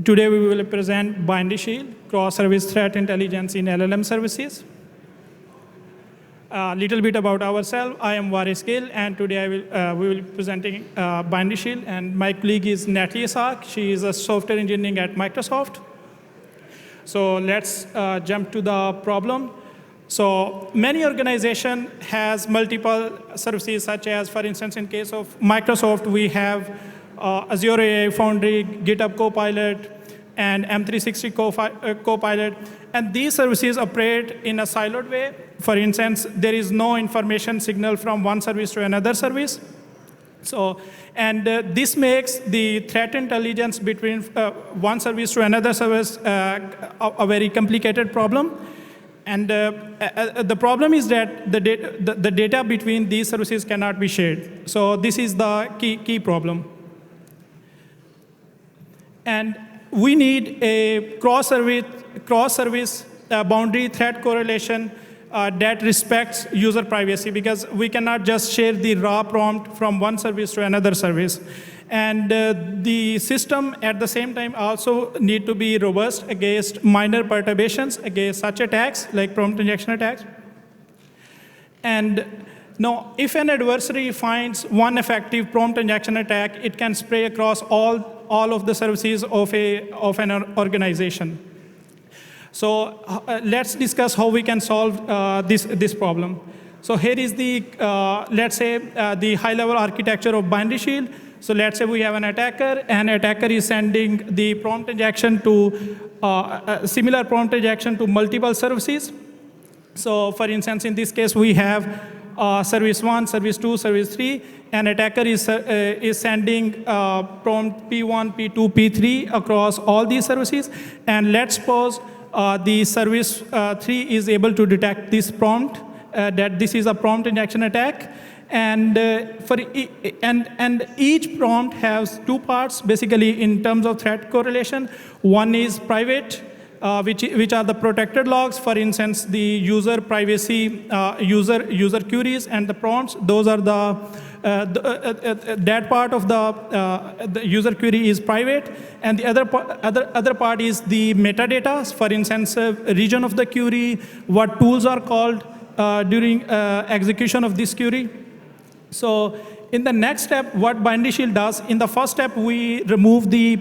Today we will present BinaryShield, cross-service threat intelligence in LLM services. A little bit about ourselves. I am Waris Gill, and today we will be presenting BinaryShield, and my colleague is Natalie Isak. She is a software engineering at Microsoft. So let's jump to the problem. So many organizations has multiple services, such as, for instance, in case of Microsoft, we have Azure AI Foundry, GitHub Copilot, and M360 Copilot. And these services operate in a siloed way. For instance, there is no information signal from one service to another service. So, and this makes the threat intelligence between one service to another service a very complicated problem. And the problem is that the data between these services cannot be shared. So this is the key problem. And we need a cross-service boundary threat correlation that respects user privacy, because we cannot just share the raw prompt from one service to another service. And the system at the same time also need to be robust against minor perturbations, against such attacks like prompt injection attacks. And now, if an adversary finds one effective prompt injection attack, it can spray across all of the services of an organization. So let's discuss how we can solve this problem. So here is the, let's say, the high-level architecture of BinaryShield. So let's say we have an attacker, and attacker is sending the prompt injection to, similar prompt injection to multiple services. So for instance, in this case, we have service 1, service 2, service 3, and attacker is sending prompt P1, P2, P3 across all these services. And let's suppose the service 3 is able to detect this prompt, that this is a prompt injection attack. And and each prompt has two parts, basically, in terms of threat correlation. One is private, which are the protected logs. For instance, the user privacy, user queries, and the prompts. Those are that part of the user query is private, and the other part is the metadata. For instance, region of the query, what tools are called during execution of this query. So in the next step, what BinaryShield does, in the first step, we remove the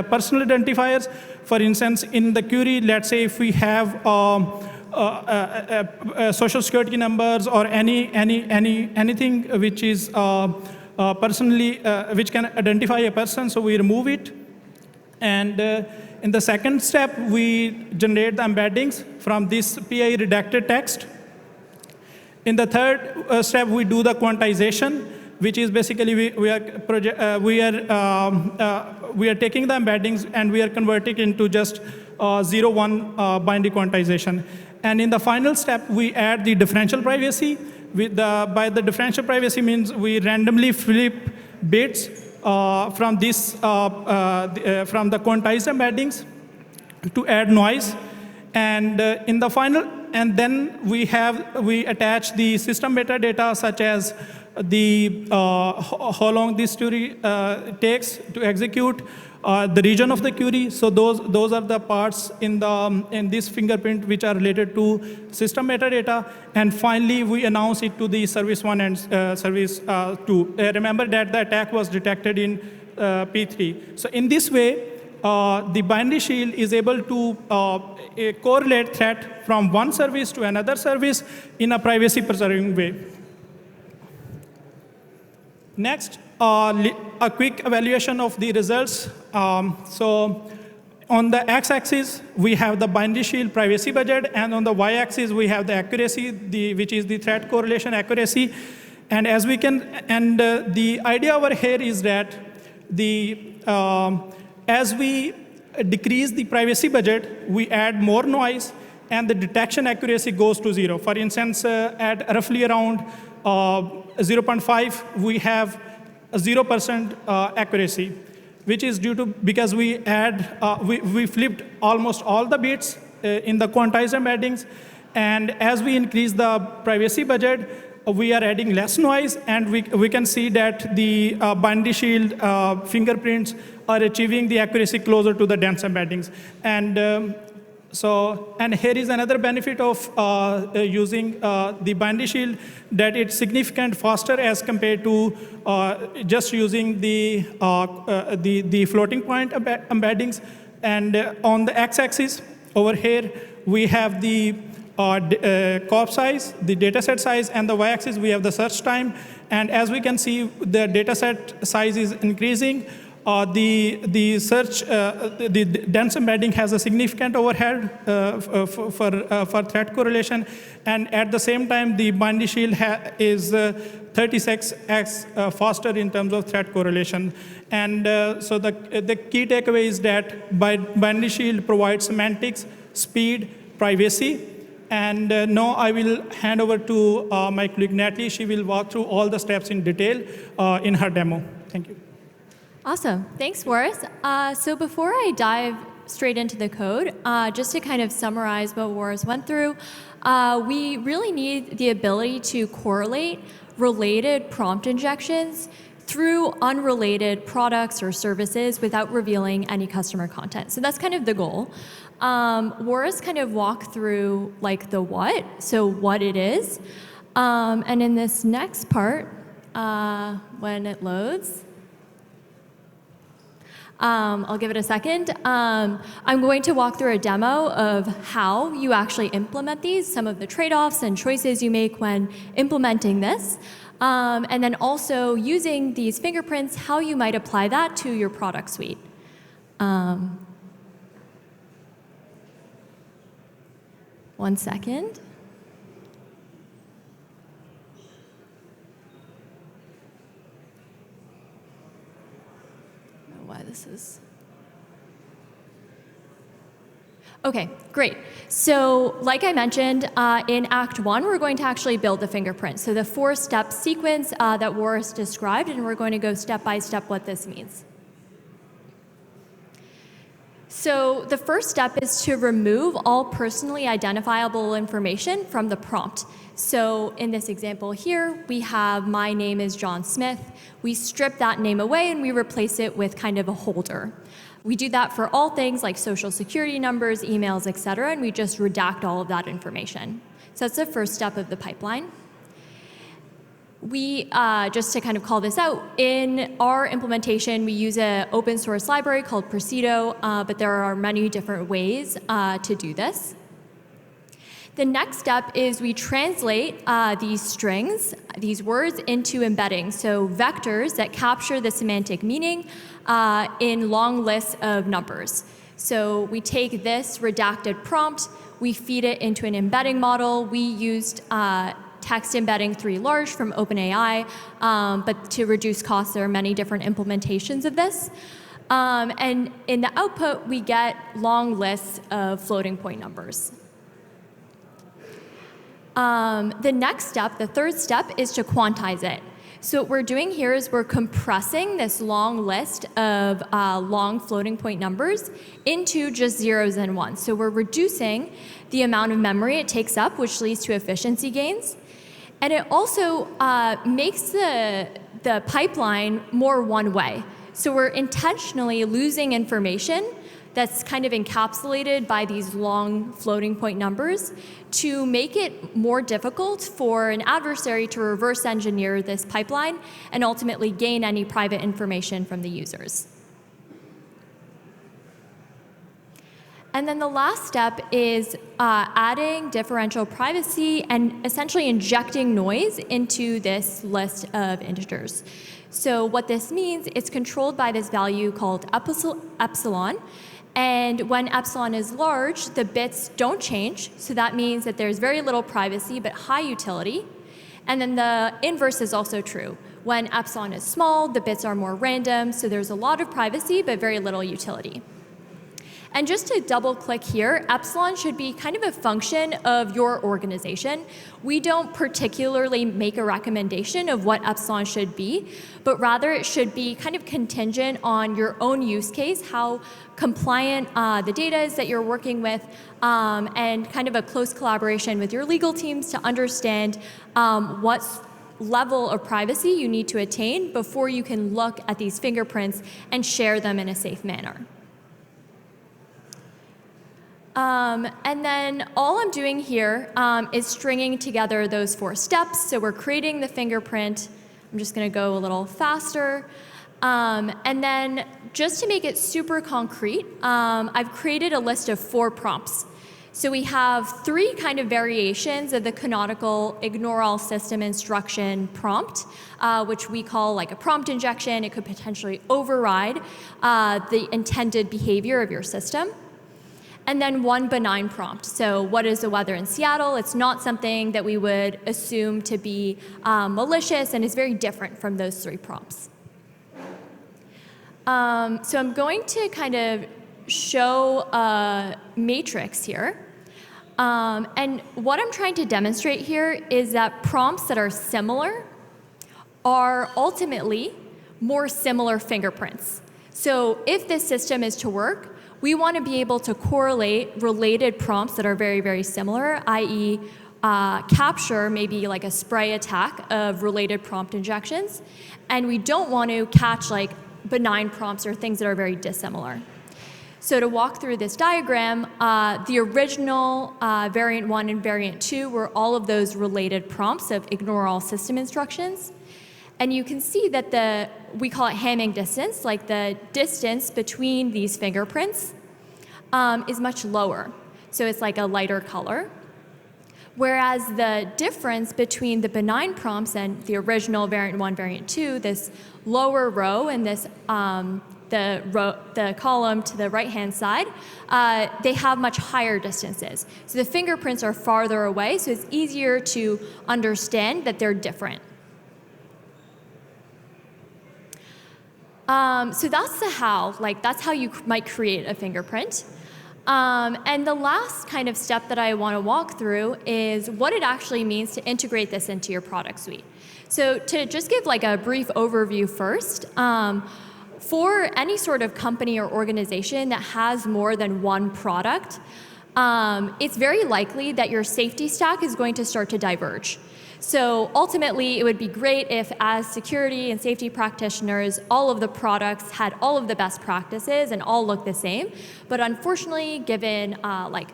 personal identifiers. For instance, in the query, let's say if we have social security numbers or anything which is personally, which can identify a person, so we remove it. And in the second step, we generate the embeddings from this PI redacted text. In the third step, we do the quantization, which is basically we are taking the embeddings and we are converting into just 0-1 binary quantization. And in the final step, we add the differential privacy. By the differential privacy means we randomly flip bits from this from the quantized embeddings to add noise. And in the final, and then we attach the system metadata, such as the how long this query takes to execute, the region of the query. So those are the parts in this fingerprint which are related to system metadata. And finally, we announce it to the service 1 and service 2. Remember that the attack was detected in P3. So in this way, the BinaryShield is able to correlate threat from one service to another service in a privacy-preserving way. Next, a quick evaluation of the results. So on the x-axis, we have the BinaryShield privacy budget, and on the y-axis, we have the accuracy, which is the threat correlation accuracy. And as we can, and the idea over here is that as we decrease the privacy budget, we add more noise, and the detection accuracy goes to 0. For instance, at roughly around 0.5, we have a 0% accuracy, which is due to because we flipped almost all the bits in the quantized embeddings, and as we increase the privacy budget, we are adding less noise, and we can see that the BinaryShield fingerprints are achieving the accuracy closer to the dense embeddings. And and here is another benefit of using the BinaryShield, that it's significant faster as compared to just using the floating point embeddings. And on the x-axis over here, we have the corp size, the dataset size, and the y-axis we have the search time. And as we can see, the dataset size is increasing. The search, the dense embedding has a significant overhead for threat correlation, and at the same time, the BinaryShield is 36x faster in terms of threat correlation. And so the key takeaway is that BinaryShield provides semantics, speed, privacy. And now I will hand over to my colleague Natalie. She will walk through all the steps in detail in her demo. Thank you. Awesome. Thanks, Waris. So before I dive straight into the code, just to kind of summarize what Waris went through, we really need the ability to correlate related prompt injections through unrelated products or services without revealing any customer content. So that's kind of the goal. Waris kind of walked through like the what, so what it is. And in this next part, when it loads, I'll give it a second. I'm going to walk through a demo of how you actually implement these, some of the trade-offs and choices you make when implementing this, and then also using these fingerprints, how you might apply that to your product suite. One second. Why this is. Okay, great. So like I mentioned, in Act 1, we're going to actually build the fingerprint. So the 4-step sequence that Waris described, and we're going to go step by step what this means. So the first step is to remove all personally identifiable information from the prompt. So in this example here, we have my name is John Smith. We strip that name away and we replace it with kind of a holder. We do that for all things like social security numbers, emails, et cetera, and we just redact all of that information. So that's the first step of the pipeline. We, just to kind of call this out, in our implementation, we use an open source library called Presido, but there are many different ways to do this. The next step is we translate these strings, these words, into embeddings, so vectors that capture the semantic meaning in long lists of numbers. So we take this redacted prompt, we feed it into an embedding model. We used text embedding 3 large from OpenAI, but to reduce costs, there are many different implementations of this. And in the output, we get long lists of floating point numbers. The next step, the third step, is to quantize it. So what we're doing here is we're compressing this long list of long floating point numbers into just zeros and ones. So we're reducing the amount of memory it takes up, which leads to efficiency gains. And it also makes the pipeline more one-way. So we're intentionally losing information that's kind of encapsulated by these long floating point numbers to make it more difficult for an adversary to reverse engineer this pipeline and ultimately gain any private information from the users. And then the last step is adding differential privacy and essentially injecting noise into this list of integers. So what this means, it's controlled by this value called epsilon. And when epsilon is large, the bits don't change. So that means that there's very little privacy, but high utility. And then the inverse is also true. When epsilon is small, the bits are more random. So there's a lot of privacy, but very little utility. And just to double click here, epsilon should be kind of a function of your organization. We don't particularly make a recommendation of what epsilon should be, but rather it should be kind of contingent on your own use case, how compliant the data is that you're working with, and kind of a close collaboration with your legal teams to understand what level of privacy you need to attain before you can look at these fingerprints and share them in a safe manner. And then all I'm doing here is stringing together those 4 steps. So we're creating the fingerprint. I'm just going to go a little faster. And then just to make it super concrete, I've created a list of 4 prompts. So we have 3 kind of variations of the canonical ignore all system instruction prompt, which we call like a prompt injection. It could potentially override the intended behavior of your system. And then 1 benign prompt. So what is the weather in Seattle? It's not something that we would assume to be malicious and is very different from those 3 prompts. So I'm going to kind of show a matrix here. And what I'm trying to demonstrate here is that prompts that are similar are ultimately more similar fingerprints. So if this system is to work, we want to be able to correlate related prompts that are very, very similar, i.e. Capture maybe like a spray attack of related prompt injections. And we don't want to catch like benign prompts or things that are very dissimilar. So to walk through this diagram, the original variant 1 and variant 2 were all of those related prompts of ignore all system instructions. And you can see that we call it Hamming distance, like the distance between these fingerprints is much lower. So it's like a lighter color. Whereas the difference between the benign prompts and the original variant 1, variant 2, this lower row and this the column to the right-hand side, they have much higher distances. So the fingerprints are farther away, so it's easier to understand that they're different. So that's the how, like that's how you might create a fingerprint. And the last kind of step that I want to walk through is what it actually means to integrate this into your product suite. So to just give like a brief overview first, for any sort of company or organization that has more than 1 product, it's very likely that your safety stack is going to start to diverge. So ultimately, it would be great if, as security and safety practitioners, all of the products had all of the best practices and all look the same. But unfortunately, given like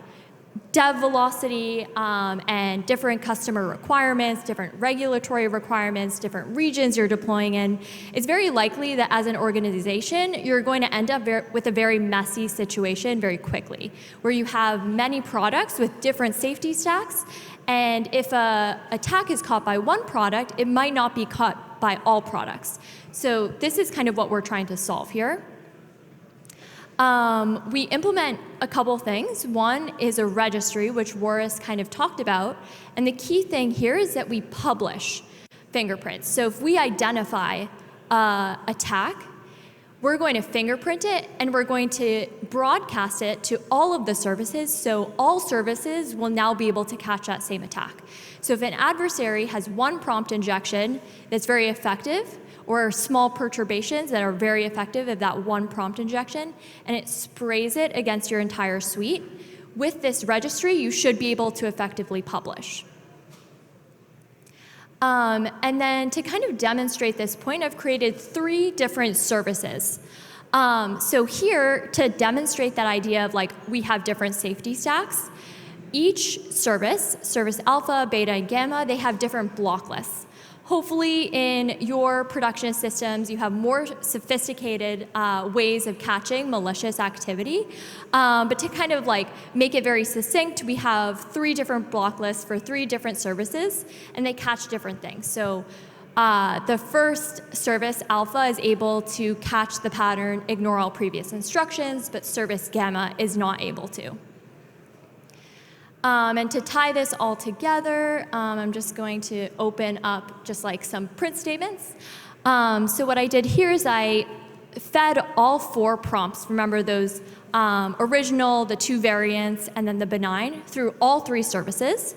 dev velocity and different customer requirements, different regulatory requirements, different regions you're deploying in, it's very likely that as an organization, you're going to end up with a very messy situation very quickly, where you have many products with different safety stacks. And if an attack is caught by 1 product, it might not be caught by all products. So this is kind of what we're trying to solve here. We implement a couple things. One is a registry, which Waris kind of talked about. And the key thing here is that we publish fingerprints. So if we identify an attack, we're going to fingerprint it, and we're going to broadcast it to all of the services, so all services will now be able to catch that same attack. So if an adversary has 1 prompt injection that's very effective, or small perturbations that are very effective of that 1 prompt injection, and it sprays it against your entire suite, with this registry, you should be able to effectively publish. And then to kind of demonstrate this point, I've created 3 different services. So here, to demonstrate that idea of like we have different safety stacks, each service alpha, beta, and gamma, they have different block lists. Hopefully in your production systems, you have more sophisticated ways of catching malicious activity. But to kind of like make it very succinct, we have 3 different block lists for 3 different services, and they catch different things. So the first service, alpha, is able to catch the pattern, ignore all previous instructions, but service gamma is not able to. And to tie this all together, I'm just going to open up just like some print statements. So what I did here is I fed all 4 prompts. Remember those original, the 2 variants, and then the benign through all 3 services.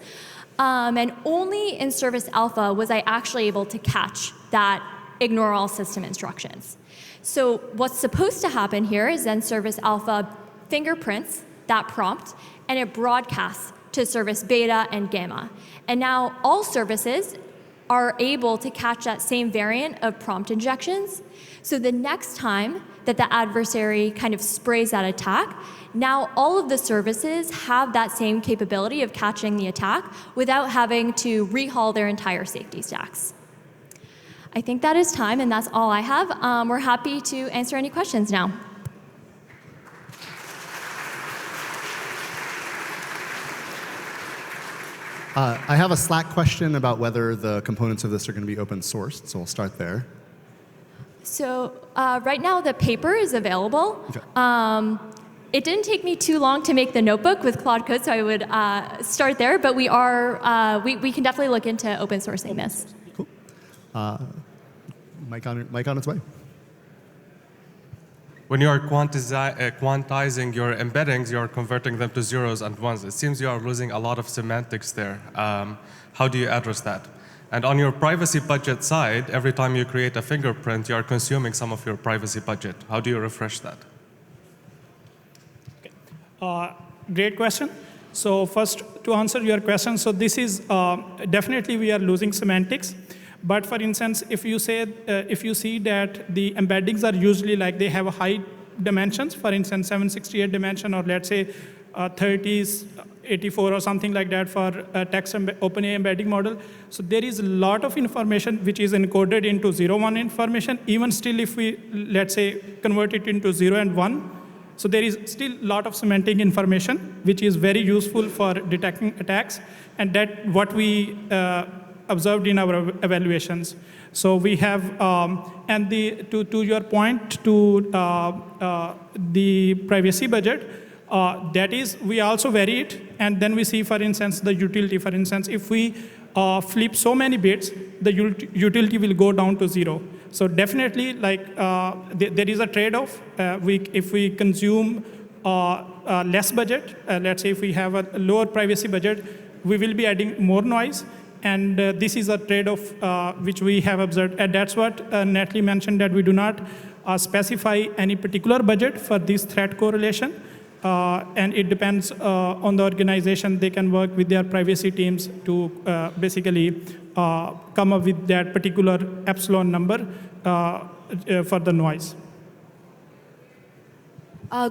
And only in Service Alpha was I actually able to catch that ignore all system instructions. So what's supposed to happen here is then Service Alpha fingerprints that prompt, and it broadcasts to Service Beta and Gamma. And now all services are able to catch that same variant of prompt injections. So the next time that the adversary kind of sprays that attack, now all of the services have that same capability of catching the attack without having to rehaul their entire safety stacks. I think that is time, and that's all I have. We're happy to answer any questions now. I have a Slack question about whether the components of this are going to be open sourced, so we'll start there. So right now the paper is available. Okay. It didn't take me too long to make the notebook with Claude Code, so I would start there, but we can definitely look into open sourcing this. Cool. Mic on its way. When you are quantizing your embeddings, you are converting them to zeros and ones. It seems you are losing a lot of semantics there. How do you address that? And on your privacy budget side, every time you create a fingerprint, you are consuming some of your privacy budget. How do you refresh that? Great question. So first, to answer your question, so this is definitely we are losing semantics. But for instance, if you see that the embeddings are usually like they have a high dimensions, for instance, 768 dimension, or let's say 30s, 84 or something like that for text OpenAI embedding model. So there is a lot of information which is encoded into 0, 1 information. Even still, if we, let's say, convert it into 0 and 1, so there is still a lot of semantic information which is very useful for detecting attacks, and that what we observed in our evaluations. So we have, and to your point, to the privacy budget, that is, we also vary it, and then we see, for instance, the utility. For instance, if we flip so many bits, the utility will go down to 0. So definitely, like, there is a trade-off. If we consume less budget, let's say if we have a lower privacy budget, we will be adding more noise. And this is a trade-off which we have observed. And that's what Natalie mentioned, that we do not specify any particular budget for this threat correlation. And it depends on the organization. They can work with their privacy teams to basically come up with that particular epsilon number for the noise.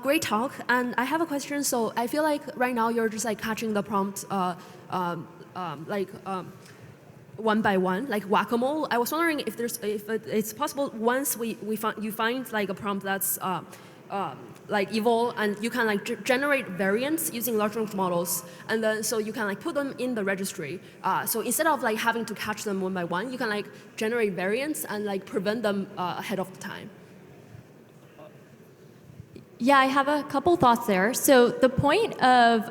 Great talk. And I have a question. So I feel like right now you're just like catching the prompt one by one, like whack-a-mole. I was wondering if it's possible once you find like a prompt that's like evil, and you can like generate variants using large language models, and then so you can like put them in the registry. So instead of like having to catch them one by one, you can like generate variants and like prevent them ahead of the time. Yeah, I have a couple thoughts there. So the point of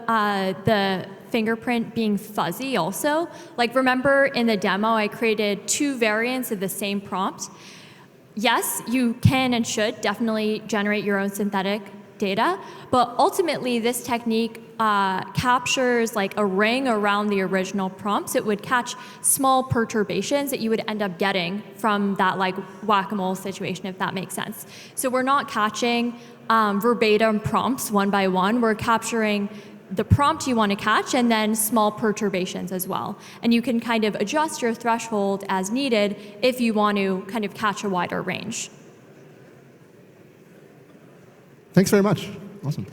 the fingerprint being fuzzy also, like remember in the demo I created 2 variants of the same prompt. Yes, you can and should definitely generate your own synthetic data, but ultimately this technique captures like a ring around the original prompts. It would catch small perturbations that you would end up getting from that like whack-a-mole situation, if that makes sense. So we're not catching verbatim prompts one by one. We're capturing the prompt you want to catch and then small perturbations as well. And you can kind of adjust your threshold as needed if you want to kind of catch a wider range. Thanks very much. Awesome.